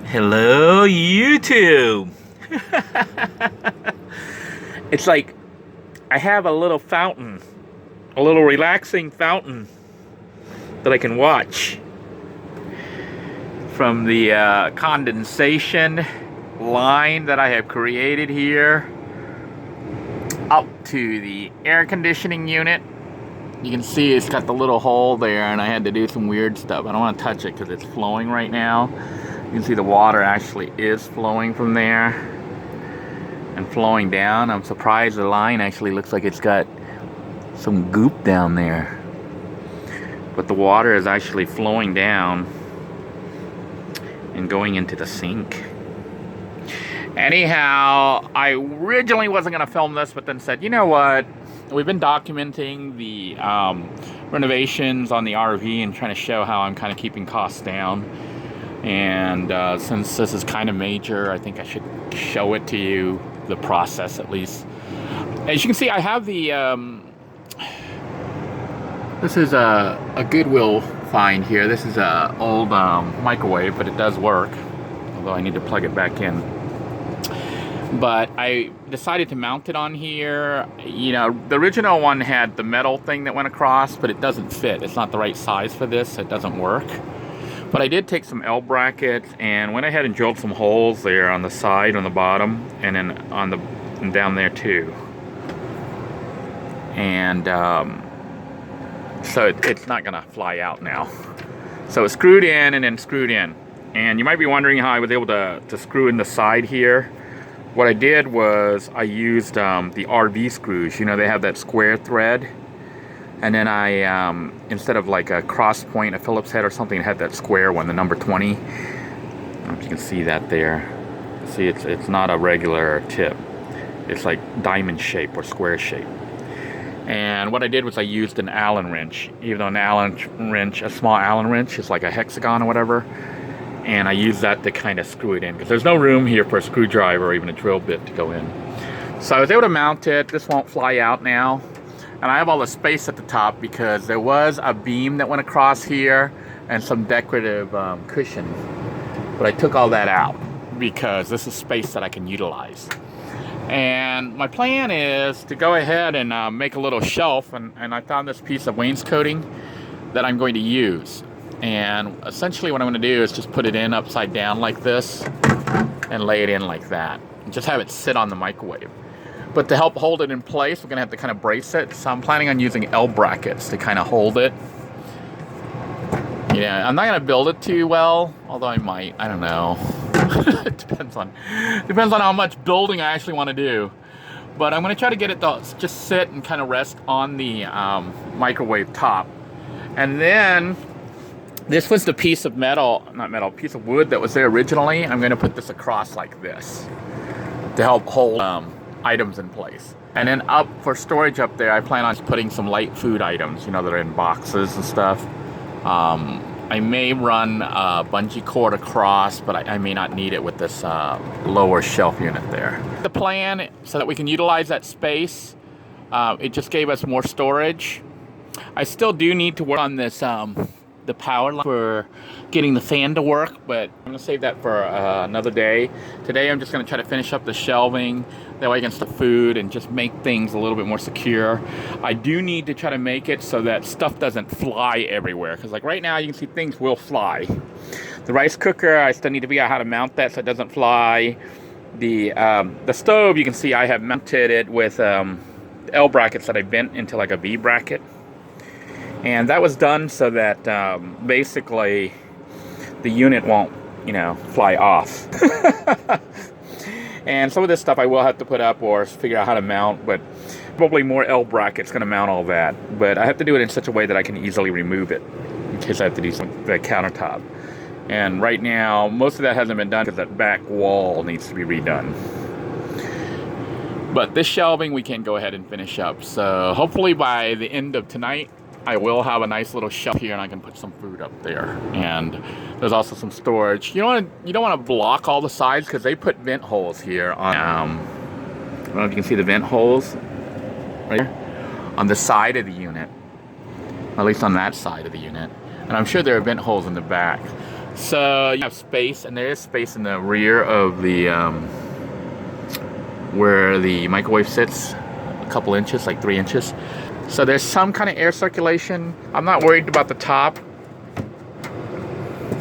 Hello, YouTube. It's like I have a little fountain, a little relaxing fountain that I can watch from the condensation line that I have created here up to the air conditioning unit. You can see it's got the little hole there, and I had to do some weird stuff. I don't want to touch it because it's flowing right now. You can see the water actually is flowing from there and flowing down. I'm surprised the line actually looks like it's got some goop down there, but the water is actually flowing down and going into the sink. Anyhow, I originally wasn't going to film this, but then said, you know what? We've been documenting the renovations on the RV and trying to show how I'm kind of keeping costs down. And since this is kind of major, I think I should show it to you, the process at least. As you can see, I have the, this is a Goodwill find here. This is a old microwave, but it does work, although I need to plug it back in. But I decided to mount it on here. You know, the original one had the metal thing that went across, but it doesn't fit. It's not the right size for this. It doesn't work. But I did take some L brackets and went ahead and drilled some holes there on the side, on the bottom, and then on the and down there too. And so it's not gonna fly out now. So it's screwed in and then screwed in. And you might be wondering how I was able to screw in the side here. What I did was I used the RV screws. You know, they have that square thread. And then I, instead of like a cross point, a Phillips head or something, it had that square one, the number 20. I don't know if you can see that there. See, it's not a regular tip. It's like diamond shape or square shape. And what I did was I used an Allen wrench. Even though an Allen wrench, a small Allen wrench is like a hexagon or whatever. And I use that to kind of screw it in, because there's no room here for a screwdriver or even a drill bit to go in. So I was able to mount it. This won't fly out now. And I have all the space at the top because there was a beam that went across here and some decorative cushion. But I took all that out because this is space that I can utilize. And my plan is to go ahead and make a little shelf. And I found this piece of wainscoting that I'm going to use. And essentially what I'm going to do is just put it in upside down like this and lay it in like that. And just have it sit on the microwave. But to help hold it in place, we're going to have to kind of brace it. So I'm planning on using L brackets to kind of hold it. Yeah, I'm not going to build it too well, although I might. I don't know. It depends on how much building I actually want to do. But I'm going to try to get it to just sit and kind of rest on the microwave top. And then this was the piece of piece of wood that was there originally. I'm going to put this across like this to help hold items in place. And then up for storage up there, I plan on putting some light food items, you know, that are in boxes and stuff. I may run a bungee cord across, but I may not need it with this lower shelf unit there. The plan, so that we can utilize that space, it just gave us more storage. I still do need to work on this the power line for getting the fan to work, but I'm going to save that for another day. Today I'm just going to try to finish up the shelving, that way I can stuff food and just make things a little bit more secure. I do need to try to make it so that stuff doesn't fly everywhere, because like right now you can see things will fly. The rice cooker, I still need to figure out how to mount that so it doesn't fly. The stove, you can see I have mounted it with L brackets that I bent into like a V bracket. And that was done so that basically the unit won't, you know, fly off. And some of this stuff I will have to put up or figure out how to mount, but probably more L brackets going to mount all that. But I have to do it in such a way that I can easily remove it in case I have to do the countertop. And right now, most of that hasn't been done because that back wall needs to be redone. But this shelving we can go ahead and finish up. So hopefully by the end of tonight, I will have a nice little shelf here and I can put some food up there. And there's also some storage. You don't want to block all the sides because they put vent holes here on, I don't know if you can see the vent holes right here on the side of the unit, at least on that side of the unit. And I'm sure there are vent holes in the back. So you have space, and there is space in the rear of the where the microwave sits, a couple inches, like 3 inches. So there's some kind of air circulation. I'm not worried about the top.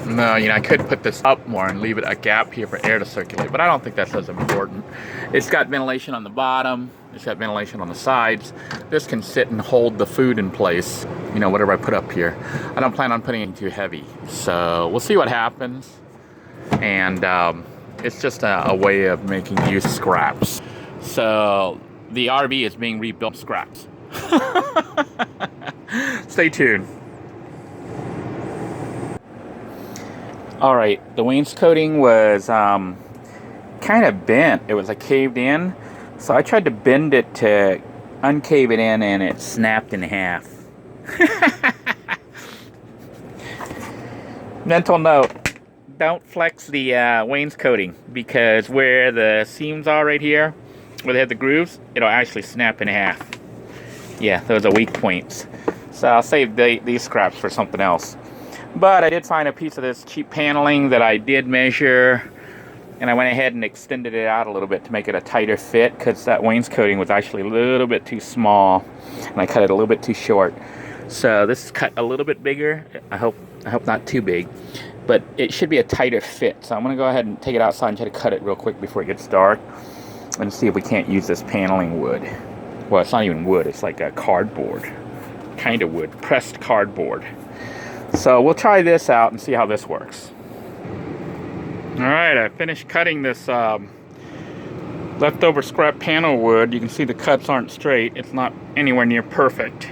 No, you know, I could put this up more and leave it a gap here for air to circulate, but I don't think that's as important. It's got ventilation on the bottom. It's got ventilation on the sides. This can sit and hold the food in place, you know, whatever I put up here. I don't plan on putting it too heavy. So we'll see what happens. And it's just a way of making use of scraps. So the RV is being rebuilt scraps. Stay tuned. All right, the wainscoting was kind of bent. It was like caved in. So I tried to bend it to uncave it in, and it snapped in half. Mental note, don't flex the wainscoting, because where the seams are right here, where they have the grooves, it'll actually snap in half. Yeah, those are weak points. So I'll save these scraps for something else. But I did find a piece of this cheap paneling that I did measure, and I went ahead and extended it out a little bit to make it a tighter fit, because that wainscoting was actually a little bit too small, and I cut it a little bit too short. So this is cut a little bit bigger. I hope not too big, but it should be a tighter fit. So I'm gonna go ahead and take it outside and try to cut it real quick before it gets dark, and see if we can't use this paneling wood. Well, it's not even wood, it's like a cardboard, kind of wood, pressed cardboard. So we'll try this out and see how this works. All right, I finished cutting this leftover scrap panel wood. You can see the cuts aren't straight. It's not anywhere near perfect.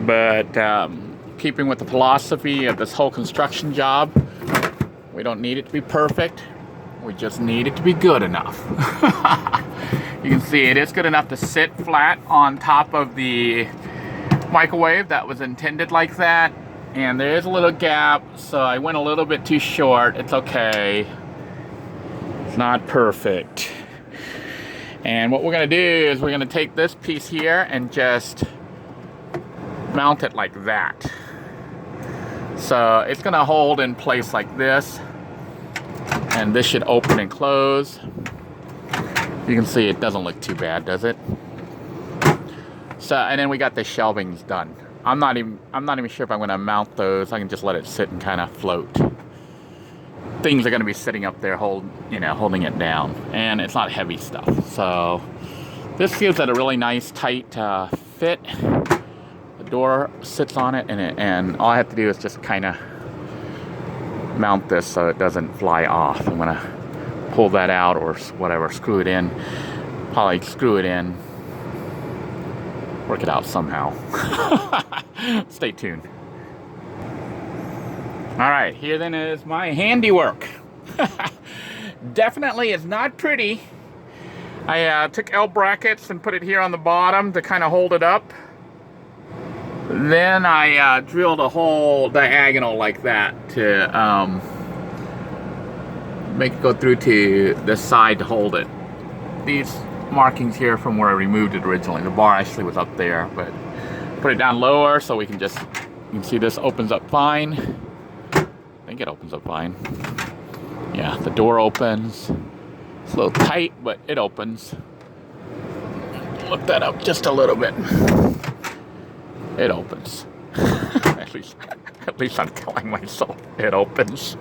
But keeping with the philosophy of this whole construction job, we don't need it to be perfect. We just need it to be good enough. You can see it is good enough to sit flat on top of the microwave. That was intended like that. And there is a little gap, so I went a little bit too short. It's okay. It's not perfect. And what we're gonna do is we're gonna take this piece here and just mount it like that. So it's gonna hold in place like this, and this should open and close. You can see it doesn't look too bad, does it? So, and then we got the shelvings done. I'm not even sure if I'm gonna mount those. I can just let it sit and kind of float. Things are gonna be sitting up there holding it down, and it's not heavy stuff. So this gives it a really nice tight fit. The door sits on it, and all I have to do is just kind of mount this so it doesn't fly off. I'm gonna pull that out or whatever, screw it in. Probably screw it in. Work it out somehow. Stay tuned. All right, here then is my handiwork. Definitely is not pretty. I took L brackets and put it here on the bottom to kind of hold it up. Then I drilled a hole diagonal like that to make it go through to the side to hold it. These markings here from where I removed it originally. The bar actually was up there, but put it down lower so we can just, you can see this opens up fine. I think it opens up fine. Yeah, the door opens. It's a little tight, but it opens. Look that up just a little bit. It opens. at least I'm telling myself it opens.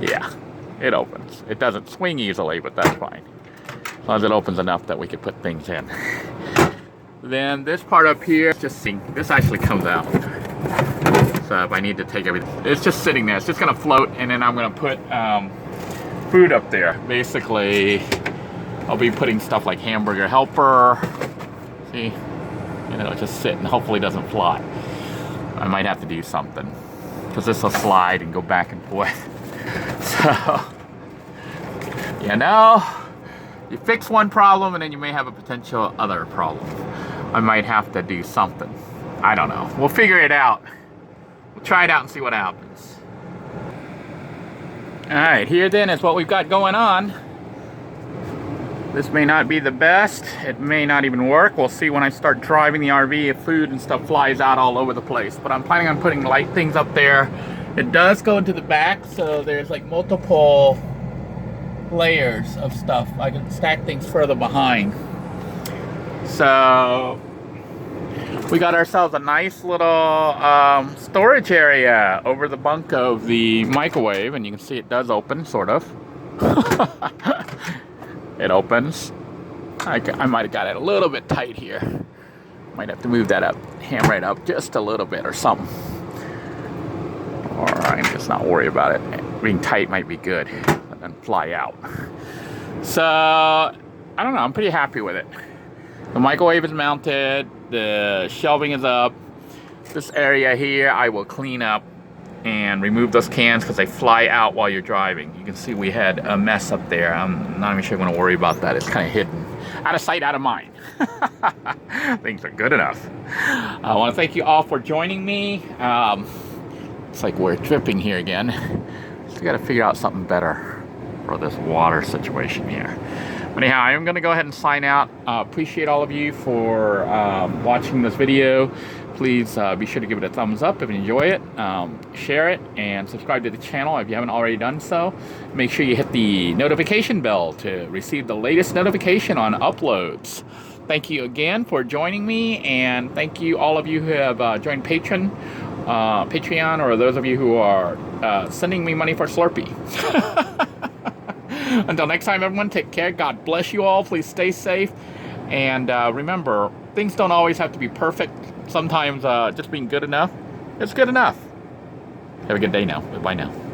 Yeah, it opens. It doesn't swing easily, but that's fine. As long as it opens enough that we could put things in. Then this part up here, just see, this actually comes out. So if I need to take everything, it's just sitting there. It's just gonna float, and then I'm gonna put food up there. Basically, I'll be putting stuff like hamburger helper. See, and it'll just sit and hopefully doesn't fly. I might have to do something, because this will slide and go back and forth. So, you know, you fix one problem and then you may have a potential other problem. I might have to do something. I don't know. We'll figure it out. We'll try it out and see what happens. All right, here then is what we've got going on. This may not be the best. It may not even work. We'll see when I start driving the RV if food and stuff flies out all over the place. But I'm planning on putting light things up there It does go into the back, so there's like multiple layers of stuff. I can stack things further behind. So we got ourselves a nice little storage area over the bunk of the microwave, and you can see it does open, sort of. It opens. I might have got it a little bit tight here. Might have to move that up, hammer it up just a little bit or something. Or I can just not worry about it. Being tight might be good, and then fly out. So, I don't know, I'm pretty happy with it. The microwave is mounted, the shelving is up. This area here I will clean up and remove those cans because they fly out while you're driving. You can see we had a mess up there. I'm not even sure I'm going to worry about that. It's kind of hidden. Out of sight, out of mind. Things are good enough. I want to thank you all for joining me. It's like we're tripping here again. Still got to figure out something better for this water situation here. But anyhow, I'm going to go ahead and sign out. Appreciate all of you for watching this video. Please be sure to give it a thumbs up if you enjoy it. Share it and subscribe to the channel if you haven't already done so. Make sure you hit the notification bell to receive the latest notification on uploads. Thank you again for joining me, and thank you all of you who have joined Patreon, or those of you who are sending me money for Slurpee. Until next time, everyone, take care. God bless you all. Please stay safe. And remember, things don't always have to be perfect. Sometimes just being good enough is good enough. Have a good day now. Bye now.